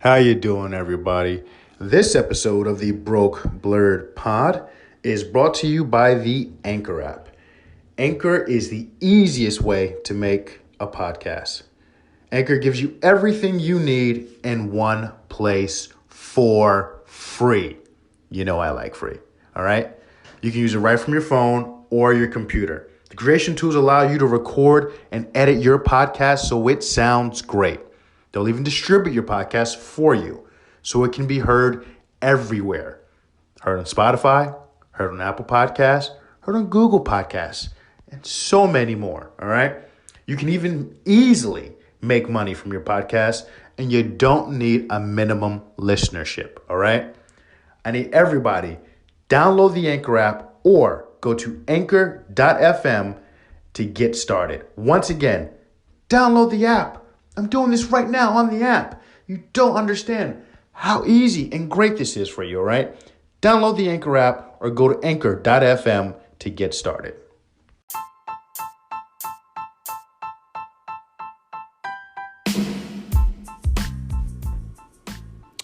How you doing, everybody? This episode of the Broke Blurred Pod is brought to you by the Anchor app. Anchor is the easiest way to make a podcast. Anchor gives you everything you need in one place for free. You know I like free, all right? You can use it right from your phone or your computer. The creation tools allow you to record and edit your podcast so it sounds great. They'll even distribute your podcast for you so it can be heard everywhere. Heard on Spotify, heard on Apple Podcasts, heard on Google Podcasts, and so many more, all right? You can even easily make money from your podcast, and you don't need a minimum listenership, all right? I need everybody download the Anchor app or go to anchor.fm to get started. Once again, download the app. I'm doing this right now on the app. You don't understand how easy and great this is for you, all right? Download the Anchor app or go to anchor.fm to get started.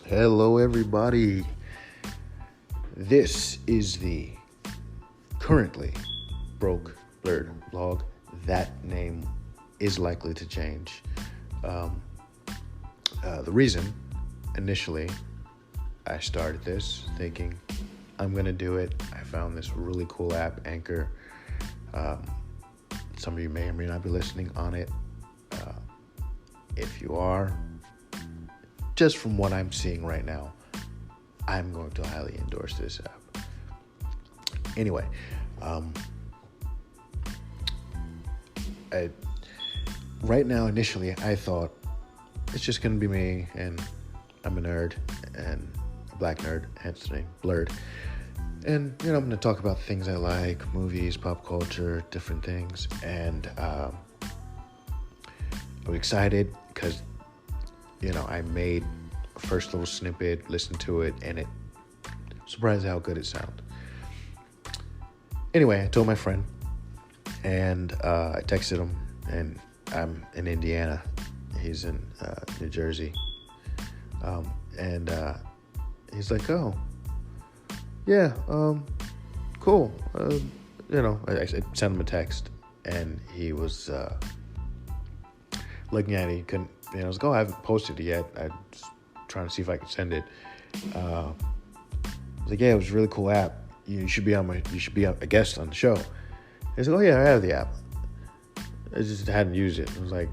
Hello, everybody. This is the currently Broke Blurred vlog. That name is likely to change. The reason, initially, I started this thinking I'm going to do it. I found this really cool app, Anchor. Some of you may or may not be listening on it. If you are, just from what I'm seeing right now, I'm going to highly endorse this app. Anyway, right now, initially, I thought it's just going to be me, and I'm a nerd, and a black nerd, hence the name, Blurred. And, I'm going to talk about things I like, movies, pop culture, different things. And I was excited because, I made a first little snippet, listened to it, and it surprised how good it sounded. Anyway, I told my friend, and I texted him, and I'm in Indiana. He's in New Jersey. And he's like, oh, yeah, cool. I sent him a text, and he was looking at it. He couldn't, I was like, oh, I haven't posted it yet. I was trying to see if I could send it. I was like, yeah, it was a really cool app. You should be a guest on the show. He's like, oh yeah, I have the app. I just hadn't used it. I was like,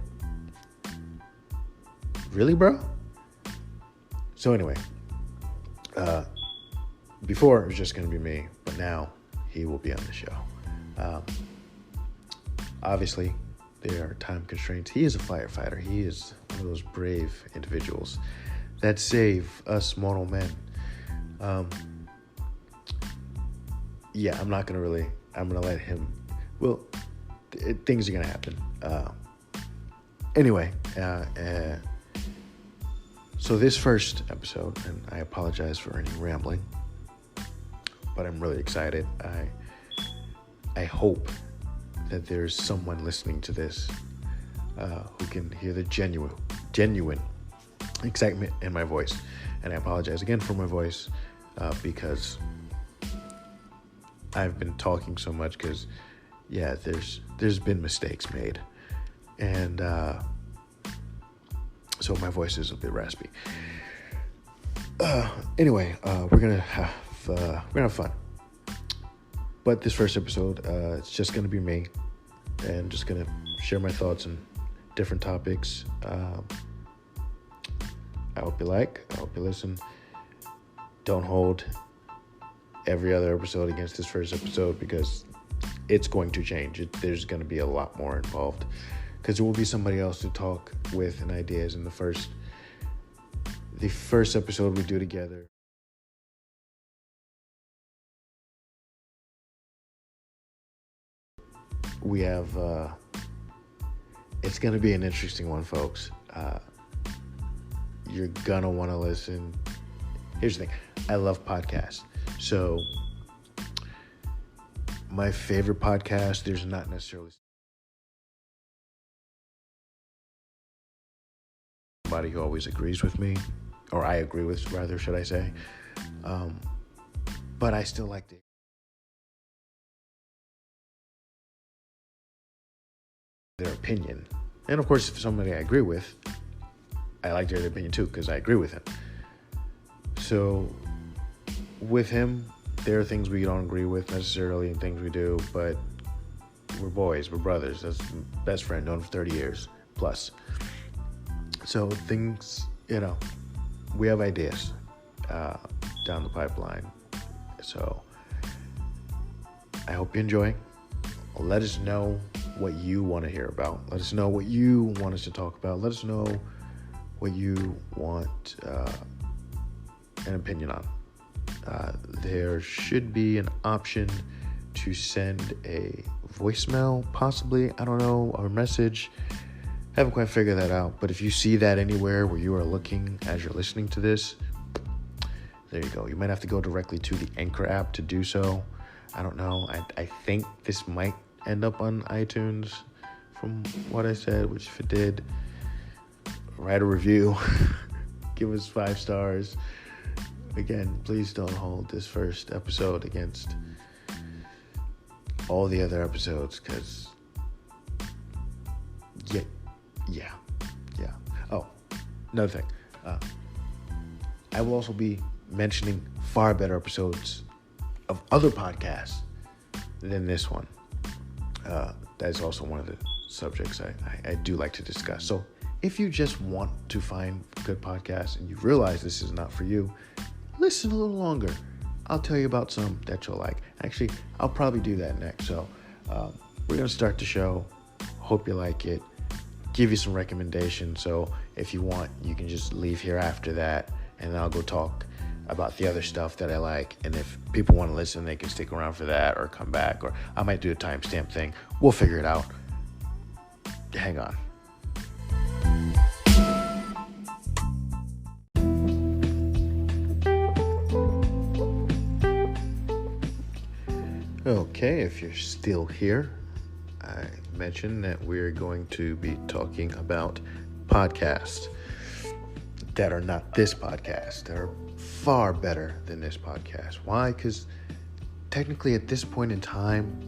really, bro? So anyway, before it was just going to be me, but now he will be on the show. Obviously, there are time constraints. He is a firefighter. He is one of those brave individuals that save us mortal men. I'm not going to I'm going to let him, things are going to happen. Anyway, so this first episode, and I apologize for any rambling, but I'm really excited. I hope that there's someone listening to this who can hear the genuine excitement in my voice. And I apologize again for my voice because I've been talking so much because, there's been mistakes made. And so my voice is a bit raspy. Anyway, we're gonna have fun. But this first episode, it's just gonna be me, and just gonna share my thoughts on different topics. I hope you like. I hope you listen. Don't hold every other episode against this first episode because it's going to change. There's going to be a lot more involved because there will be somebody else to talk with and ideas in the first episode we do together. We have, it's going to be an interesting one, folks. You're going to want to listen. Here's the thing. I love podcasts. So my favorite podcast, there's not necessarily somebody who always agrees with me or I agree with, rather, should I say. But I still like their opinion. And of course, if somebody I agree with, I like their opinion too, because I agree with him. So with him, there are things we don't agree with necessarily and things we do, but we're boys, we're brothers. That's best friend, known for 30 years plus. So things, we have ideas down the pipeline. So I hope you enjoy. Let us know what you want to hear about. Let us know what you want us to talk about. Let us know what you want an opinion on. There should be an option to send a voicemail, possibly, I don't know, or a message. Haven't quite figured that out, but if you see that anywhere where you are looking as you're listening to this, there you go. You might have to go directly to the Anchor app to do so. I don't know. I think this might end up on iTunes from what I said, which if it did, write a review, give us 5 stars. Again, please don't hold this first episode against all the other episodes, because yeah. Oh, another thing. I will also be mentioning far better episodes of other podcasts than this one. That is also one of the subjects I do like to discuss. So if you just want to find good podcasts and you realize this is not for you, listen a little longer. I'll tell you about some that you'll like. Actually, I'll probably do that next. So we're going to start the show. Hope you like it. Give you some recommendations. So if you want, you can just leave here after that, and I'll go talk about the other stuff that I like. And if people want to listen, they can stick around for that or come back, or I might do a timestamp thing. We'll figure it out. Hang on. Okay, if you're still here, I mentioned that we're going to be talking about podcasts that are not this podcast, that are far better than this podcast. Why? Because technically at this point in time,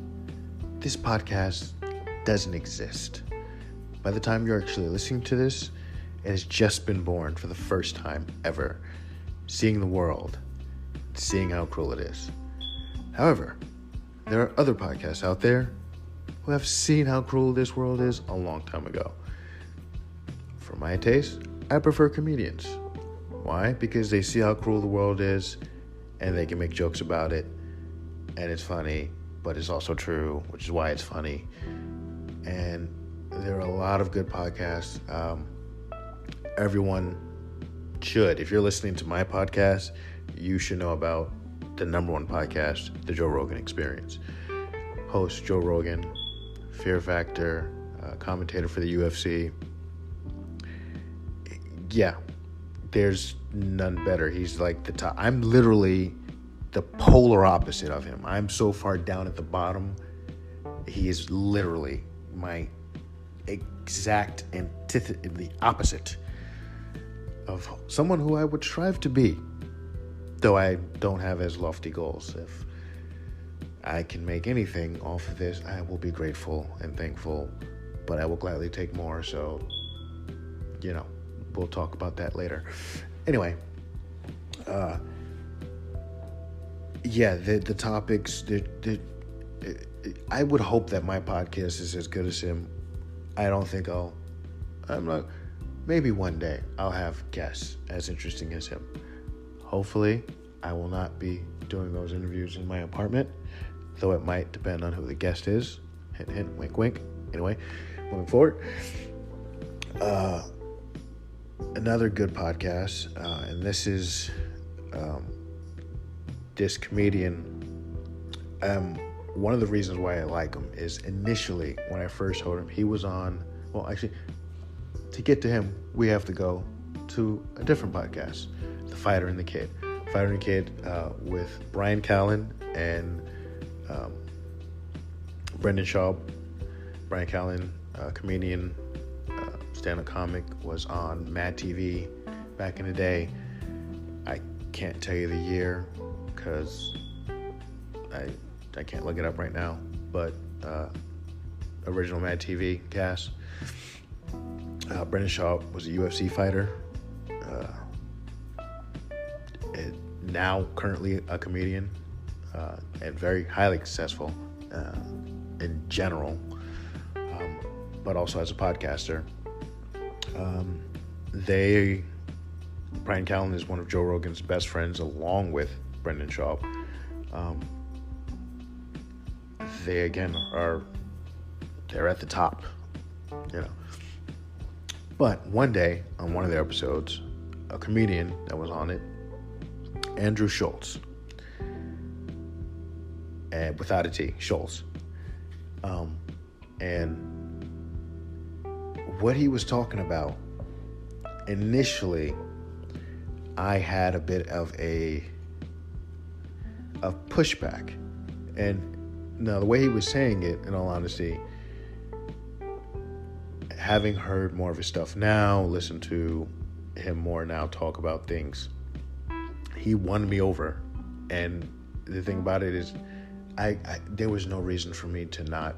this podcast doesn't exist. By the time you're actually listening to this, it has just been born for the first time ever, seeing the world, seeing how cruel it is. However, there are other podcasts out there who have seen how cruel this world is a long time ago. For my taste, I prefer comedians. Why? Because they see how cruel the world is and they can make jokes about it, and it's funny, but it's also true, which is why it's funny. And there are a lot of good podcasts. Everyone should. If you're listening to my podcast, you should know about the number one podcast, The Joe Rogan Experience. Host Joe Rogan, Fear Factor, commentator for the UFC. Yeah, there's none better. He's like the top. I'm literally the polar opposite of him. I'm so far down at the bottom. He is literally my exact the opposite of someone who I would strive to be. Though I don't have as lofty goals. If I can make anything off of this, I will be grateful and thankful, but I will gladly take more. So, we'll talk about that later. Anyway, the topics, I would hope that my podcast is as good as him. I don't think maybe one day I'll have guests as interesting as him. Hopefully, I will not be doing those interviews in my apartment, though it might depend on who the guest is. Hint, hint, wink, wink. Anyway, moving forward. Another good podcast, and this is this comedian. One of the reasons why I like him is initially when I first heard him, he was on, well, actually, to get to him, we have to go to a different podcast. The Fighter and the Kid. Fighter and the Kid with Bryan Callen and Brendan Schaub. Bryan Callen, comedian, stand-up comic, was on Mad TV back in the day. can't tell you the year because I can't look it up right now, but original Mad TV cast. Brendan Schaub was a UFC fighter, and now currently a comedian, and very highly successful in general, but also as a podcaster. Brian Callen is one of Joe Rogan's best friends, along with Brendan Schaub. They again they're at the top, But one day on one of their episodes, a comedian that was on it, Andrew Schulz, and without a T, Schulz, and what he was talking about, initially, I had a bit of pushback, and now the way he was saying it, in all honesty, having heard more of his stuff now, listen to him more now talk about things, he won me over. And the thing about it is, there was no reason for me to not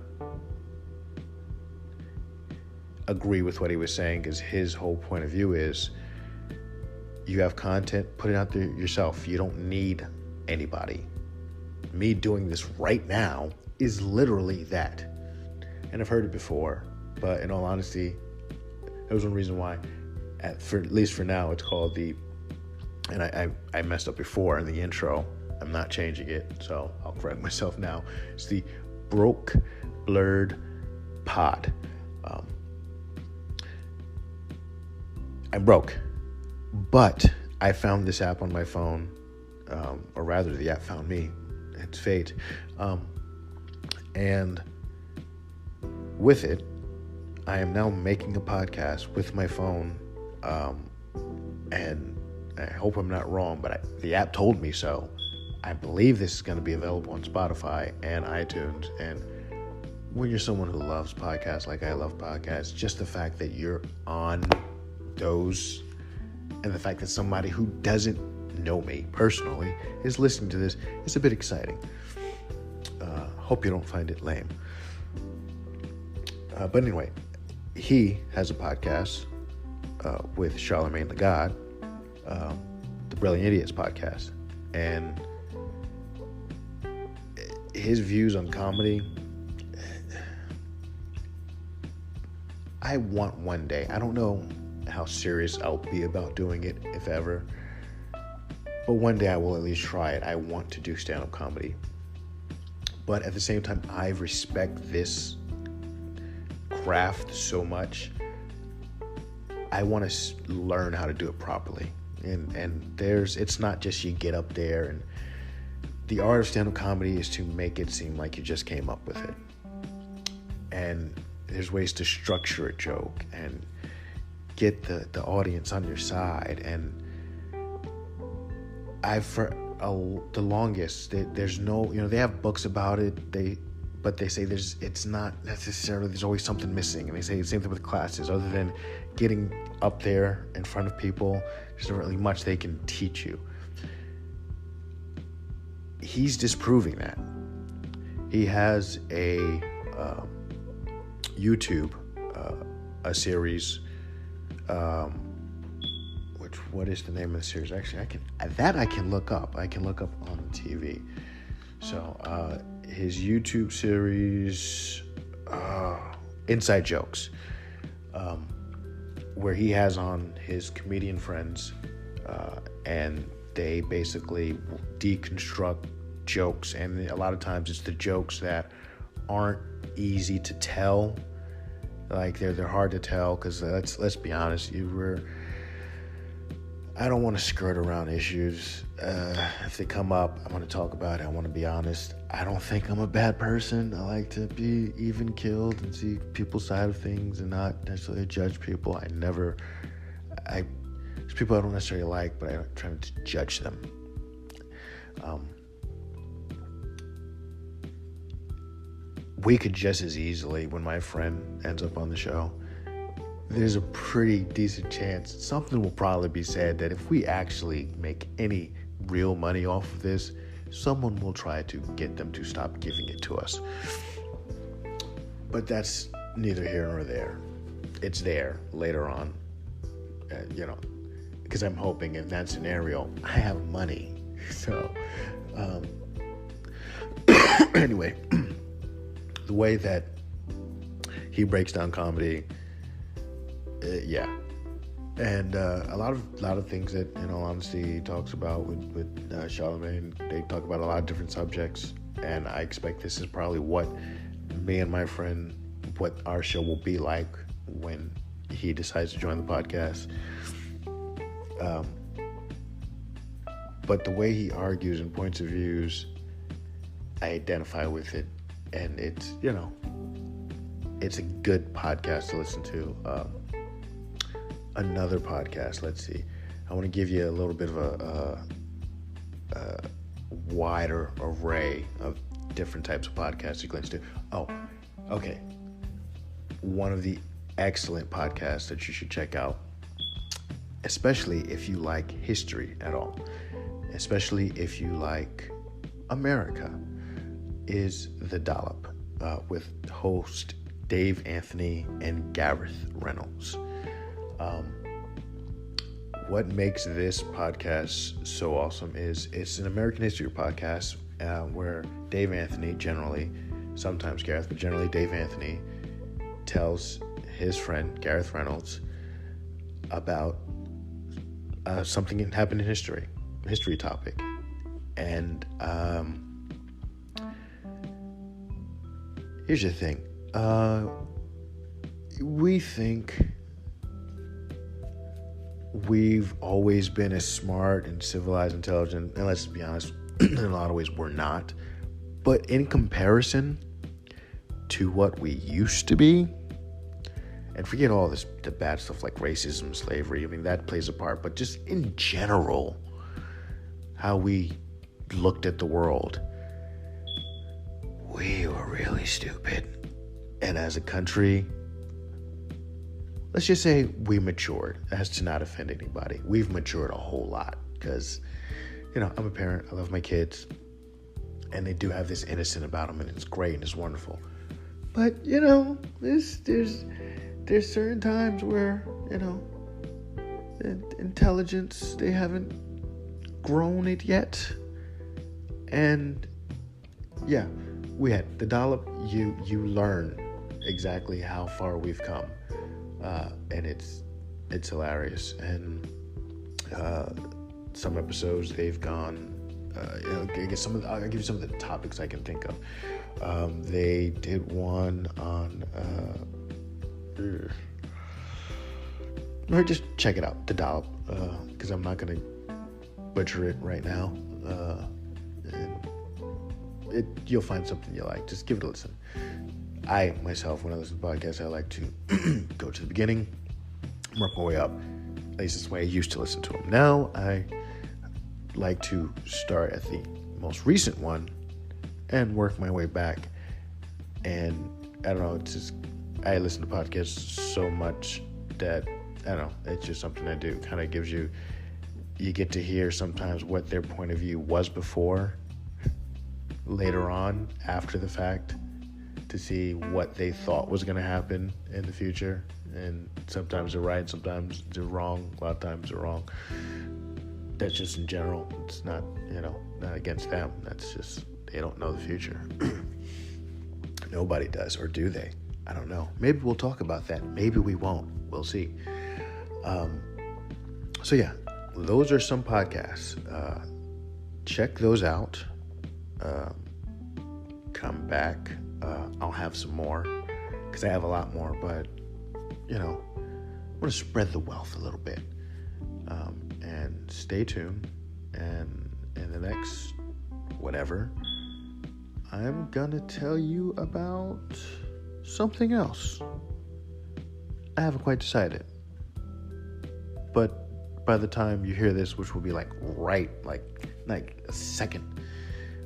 agree with what he was saying, because his whole point of view is, you have content, put it out there yourself. You don't need anybody. Me doing this right now is literally that. And I've heard it before, but in all honesty, there was one reason why, at least for now, it's called and I messed up before in the intro. I'm not changing it, so I'll correct myself now. It's the Broke Blurred Pod. I'm broke, but I found this app on my phone, or rather the app found me. It's fate. And with it, I am now making a podcast with my phone, and I hope I'm not wrong, but the app told me so. I believe this is going to be available on Spotify and iTunes. And when you're someone who loves podcasts like I love podcasts, just the fact that you're on those, and the fact that somebody who doesn't know me personally is listening to this, is a bit exciting. Hope you don't find it lame. But anyway, he has a podcast with Charlamagne the God, the Brilliant Idiots podcast, and his views on comedy, I want one day, I don't know how serious I'll be about doing it, if ever, but one day I will at least try it. I want to do stand-up comedy, but at the same time, I respect this craft so much. I want to learn how to do it properly, and it's not just you get up there, and the art of stand-up comedy is to make it seem like you just came up with it, and there's ways to structure a joke and get the audience on your side. And the longest, there's no, they have books about it, but they say it's not necessarily, there's always something missing. And they say the same thing with classes. Other than getting up there in front of people, there's not really much they can teach you. He's disproving that. He has a YouTube, a series, what is the name of the series? Actually, I can look up. I can look up on TV. So, his YouTube series, Inside Jokes, where he has on his comedian friends, and they basically deconstruct jokes, and a lot of times it's the jokes that aren't easy to tell. Like they're hard to tell, because let's be honest, I don't want to skirt around issues. If they come up, I want to talk about it. I want to be honest. I don't think I'm a bad person. I like to be even keeled and see people's side of things and not necessarily judge people. There's people I don't necessarily like, but I'm not trying to judge them. We could just as easily, when my friend ends up on the show, there's a pretty decent chance something will probably be said that if we actually make any real money off of this, someone will try to get them to stop giving it to us. But that's neither here nor there. It's there later on, because I'm hoping in that scenario, I have money. So, anyway, the way that he breaks down comedy, yeah. And a lot of things that, in all honesty, he talks about with Charlamagne, they talk about a lot of different subjects, and I expect this is probably what me and my friend, what our show will be like when he decides to join the podcast. But the way he argues and points of views, I identify with it, and it's, it's a good podcast to listen to. Another podcast, let's see. I want to give you a little bit of a wider array of different types of podcasts you can listen to. Oh, okay. One of the excellent podcasts that you should check out, especially if you like history at all, especially if you like America, is The Dollop, with host Dave Anthony and Gareth Reynolds. What makes this podcast so awesome is it's an American history podcast where Dave Anthony generally, sometimes Gareth, but generally Dave Anthony tells his friend Gareth Reynolds about something that happened in history, a history topic. And here's the thing. We think we've always been as smart and civilized, intelligent, and let's be honest, in a lot of ways we're not. But in comparison to what we used to be, and forget all the bad stuff like racism, slavery, I mean, that plays a part, but just in general, how we looked at the world, we were really stupid. And as a country, let's just say we matured, as to not offend anybody. We've matured a whole lot because, I'm a parent. I love my kids. And they do have this innocence about them, and it's great and it's wonderful. But, there's certain times where, intelligence, they haven't grown it yet. And, yeah, we had The Dollop. You learn exactly how far we've come. And it's hilarious. And some episodes they've gone. I guess I'll give you some of the topics I can think of. They did one on. Or just check it out, The Dollop, because I'm not gonna butcher it right now. You'll find something you like. Just give it a listen. I, myself, when I listen to podcasts, I like to go to the beginning, work my way up. At least that's the way I used to listen to them. Now, I like to start at the most recent one and work my way back. And I don't know, it's just, I listen to podcasts so much that, I don't know, it's just something I do. Kind of gives you get to hear sometimes what their point of view was before, later on, after the fact, to see what they thought was going to happen in the future. And sometimes they're right, sometimes they're wrong, a lot of times they're wrong. That's just in general. It's not, not against them. That's just, they don't know the future. Nobody does, or do they? I don't know. Maybe we'll talk about that. Maybe we won't. We'll see. So yeah, those are some podcasts. Check those out. Come back. I'll have some more because I have a lot more, but I want to spread the wealth a little bit. And stay tuned. And in the next whatever, I'm gonna tell you about something else. I haven't quite decided, but by the time you hear this, which will be like a second,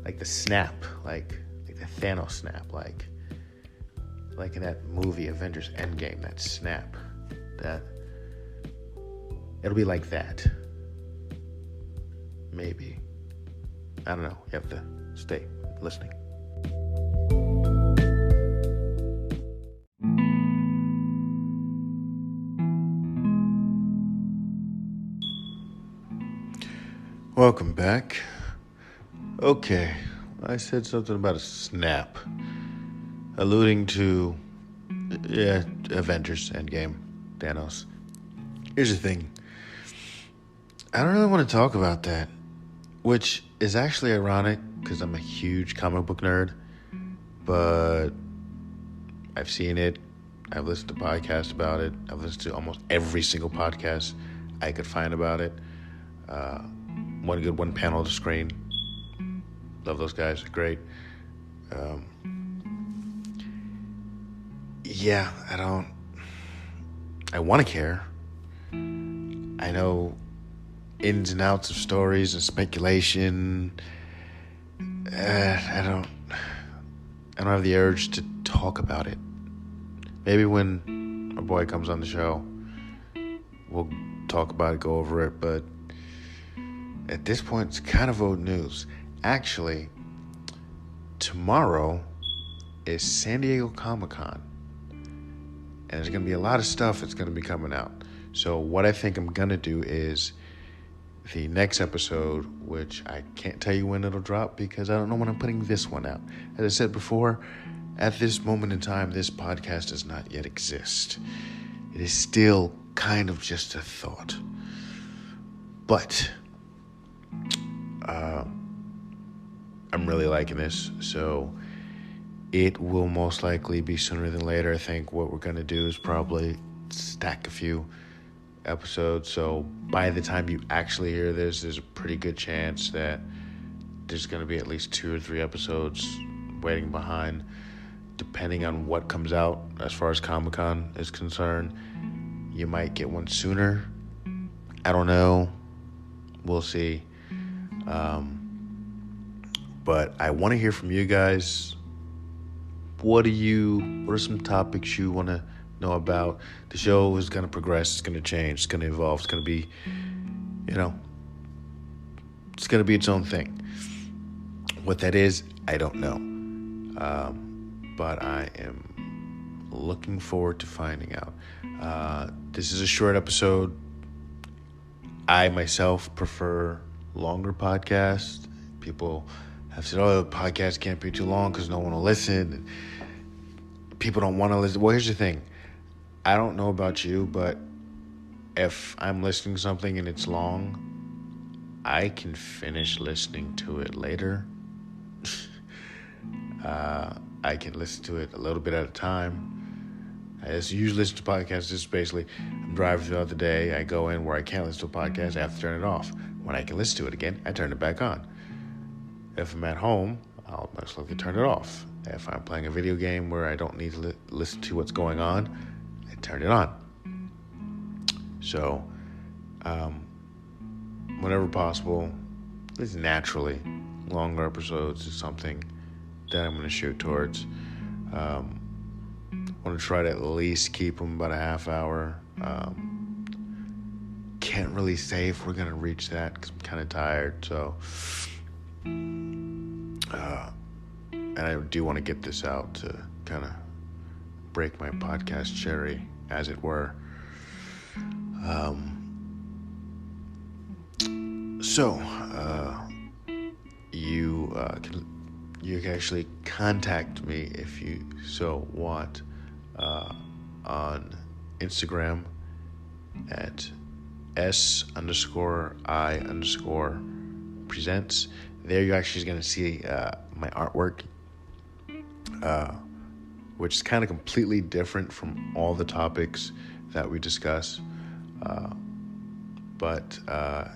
like the snap, like the Thanos snap, like in that movie Avengers Endgame, that snap, that it'll be like that. maybe. I don't know. You have to stay listening. Welcome back. Okay, I said something about a snap, alluding to, Avengers Endgame, Thanos. Here's the thing. I don't really want to talk about that, which is actually ironic because I'm a huge comic book nerd, but I've seen it. I've listened to podcasts about it. I've listened to almost every single podcast I could find about it. One good one panel to screen. Love those guys. Great. I want to care. I know ins and outs of stories and speculation. I don't have the urge to talk about it. Maybe when my boy comes on the show, we'll talk about it, go over it, but at this point, it's kind of old news. Actually, tomorrow is San Diego Comic-Con, and there's going to be a lot of stuff that's going to be coming out. So what I think I'm going to do is the next episode, which I can't tell you when it'll drop because I don't know when I'm putting this one out. As I said before, at this moment in time, this podcast does not yet exist. It is still kind of just a thought. But I'm really liking this, so it will most likely be sooner than later. I think what we're going to do is probably stack a few episodes, so by the time you actually hear this, there's a pretty good chance that there's going to be at least 2 or 3 episodes waiting behind, depending on what comes out as far as Comic-Con is concerned. You might get one sooner. I don't know. We'll see. But I want to hear from you guys. What are some topics you want to know about? The show is going to progress. It's going to change. It's going to evolve. It's going to be, it's going to be its own thing. What that is, I don't know. But I am looking forward to finding out. This is a short episode. I myself prefer longer podcasts. People have said, the podcast can't be too long because no one will listen. People don't want to listen. Well, here's the thing. I don't know about you, but if I'm listening to something and it's long, I can finish listening to it later. I can listen to it a little bit at a time. I usually listen to podcasts just basically, I'm driving throughout the day, I go in where I can't listen to a podcast, I have to turn it off. When I can listen to it again, I turn it back on. If I'm at home, I'll most likely turn it off. If I'm playing a video game where I don't need to listen to what's going on, I turn it on. So, whenever possible, at least naturally, longer episodes is something that I'm going to shoot towards. I want to try to at least keep them about a half hour. Can't really say if we're going to reach that because I'm kind of tired. So, and I do want to get this out to kind of break my podcast cherry, as it were. You can actually contact me if you so want on Instagram at S_I_presents. There you're actually going to see my artwork, which is kind of completely different from all the topics that we discuss. But I'm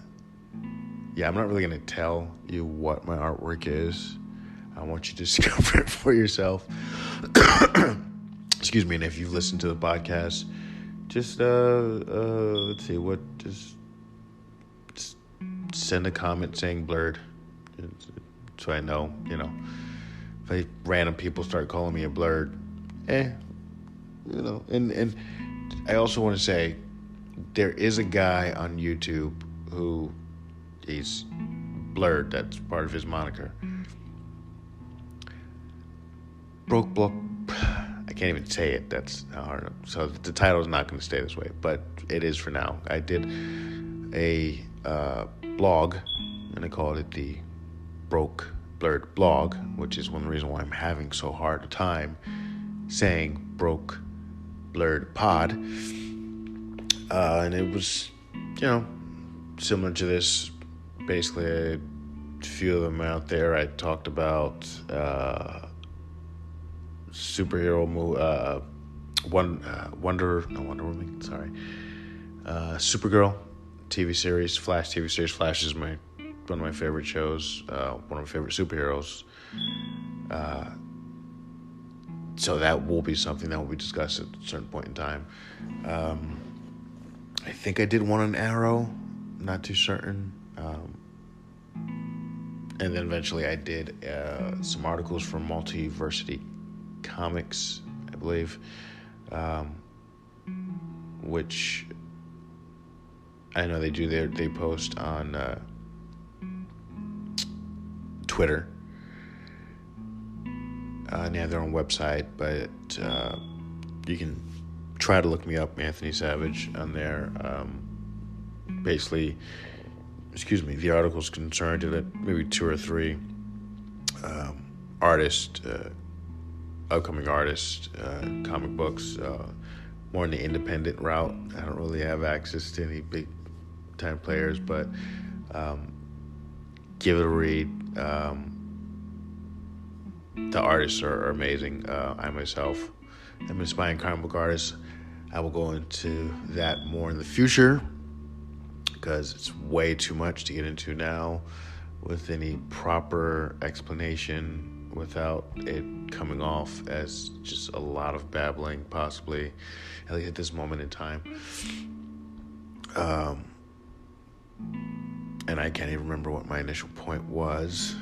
not really going to tell you what my artwork is. I want you to discover it for yourself. Excuse me. And if you've listened to the podcast, just let's see, just send a comment saying blurred, so I know, if random people start calling me a blurred, and I also want to say there is a guy on YouTube who he's Blurred. That's part of his moniker. Broke Block. I can't even say it. That's hard. So the title is not going to stay this way, but it is for now. I did a blog, and I called it the Broke Blurred blog, which is one of the reasons why I'm having so hard a time saying Broke Blurred pod. And it was, similar to this. Basically, a few of them out there. I talked about superhero movie, Wonder Woman. Sorry, Supergirl TV series, Flash TV series. Flash is one of my favorite shows. One of my favorite superheroes. So that will be something that will be discussed at a certain point in time. I think I did one on Arrow, not too certain. And then eventually I did some articles from Multiversity Comics, I believe, which I know they post on Twitter. And they have their own website, but you can try to look me up, Anthony Savage, on there. Basically, the article's concerned to maybe 2 or 3 artists, upcoming artists, comic books, more in the independent route. I don't really have access to any big time players, but give it a read. The artists are amazing. I myself am an aspiring comic book artist. I will go into that more in the future because it's way too much to get into now with any proper explanation without it coming off as just a lot of babbling, possibly, at least at this moment in time. And I can't even remember what my initial point was.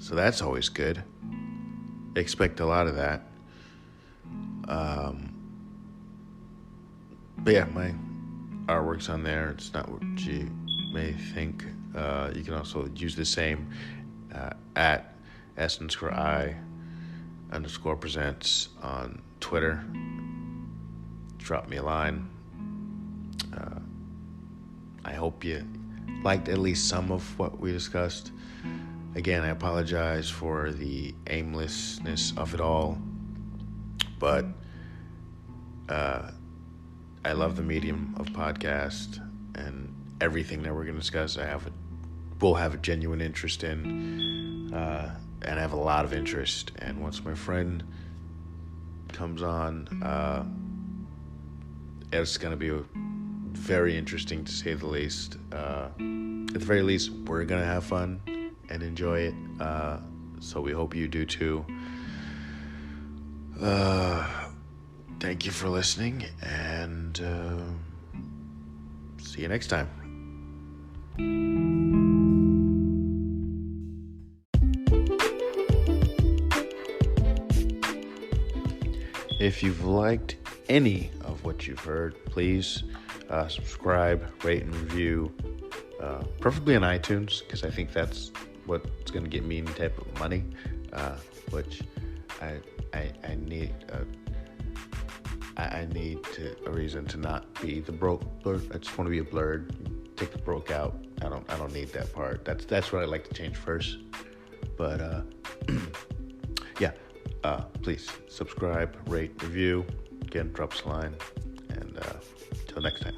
So that's always good. Expect a lot of that. But yeah, my artwork's on there. It's not what you may think. You can also use the same at S_I_presents on Twitter. Drop me a line. I hope you liked at least some of what we discussed. Again, I apologize for the aimlessness of it all, but I love the medium of podcast, and everything that we're going to discuss will have a genuine interest in, and I have a lot of interest. And once my friend comes on, it's going to be very interesting, to say the least. At the very least, we're going to have fun and enjoy it. So we hope you do too. Thank you for listening, and see you next time. If you've liked any of what you've heard, please subscribe, rate, and review, preferably on iTunes, because I think that's what's going to get me any type of money, which I need. I need a reason to not be the broke blurred. I just want to be a blurred. Take the broke out. I don't need that part. That's what I like to change first. But yeah. Please subscribe, rate, review. Again, drop us a line. And until next time.